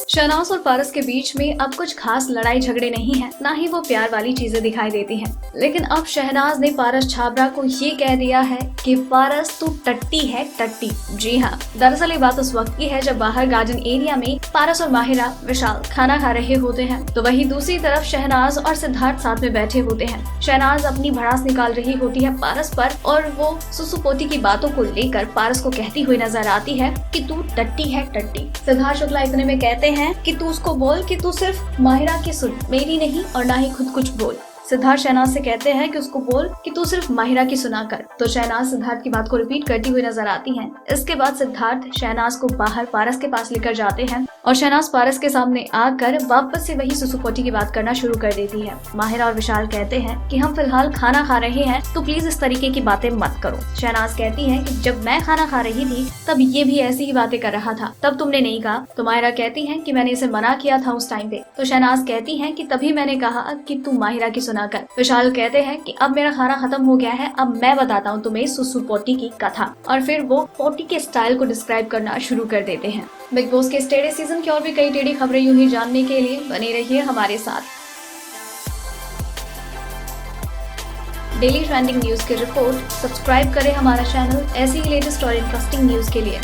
शहनाज और पारस के बीच में अब कुछ खास लड़ाई झगड़े नहीं है, ना ही वो प्यार वाली चीजें दिखाई देती हैं। लेकिन अब शहनाज ने पारस छाबड़ा को ये कह दिया है कि पारस तू टट्टी है, टट्टी। जी हाँ, दरअसल ये बात उस वक्त की है जब बाहर गार्डन एरिया में पारस और माहिरा विशाल खाना खा रहे होते हैं, तो वहीं दूसरी तरफ शहनाज और सिद्धार्थ साथ में बैठे होते हैं। शहनाज अपनी भड़ास निकाल रही होती है पारस पर और वो सुसुपोती की बातों को लेकर पारस को कहती हुई नजर आती है कि तू टट्टी है, टट्टी। सिद्धार्थ शुक्ला इतने में कहते हैं कि तू उसको बोल कि तू सिर्फ माहिरा की सुन, मेरी नहीं, और ना ही खुद कुछ बोल। सिद्धार्थ शहनाज से कहते हैं कि उसको बोल कि तू सिर्फ माहिरा की सुना कर, तो शहनाज सिद्धार्थ की बात को रिपीट करती हुई नजर आती हैं। इसके बाद सिद्धार्थ शहनाज को बाहर पारस के पास लेकर जाते हैं और शहनाज पारस के सामने आकर वापस से वही सुसुपोती की बात करना शुरू कर देती है। माहिरा और विशाल कहते हैं कि हम फिलहाल खाना खा रहे हैं, तो प्लीज इस तरीके की बातें मत करो। शहनाज कहती है कि जब मैं खाना खा रही थी तब ये भी ऐसी ही बातें कर रहा था, तब तुमने नहीं कहा। तो माहिरा कहती है कि मैंने इसे मना किया था उस टाइम पे। तो शहनाज कहती है कि तभी मैंने कहा कि तू माहिरा की सुना कर। विशाल कहते हैं कि अब मेरा खाना खत्म हो गया है, अब मैं बताता हूँ तुम्हें सुसुपोती की कथा, और फिर वो पोटी के स्टाइल को डिस्क्राइब करना शुरू कर देते हैं। बिग बॉस के इस टेढ़े सीजन की और भी कई टेढ़ी खबरें यूं ही जानने के लिए बने रहिए हमारे साथ। डेली ट्रेंडिंग न्यूज की रिपोर्ट सब्सक्राइब करें हमारा चैनल ऐसी ही लेटेस्ट और इंटरेस्टिंग न्यूज के लिए।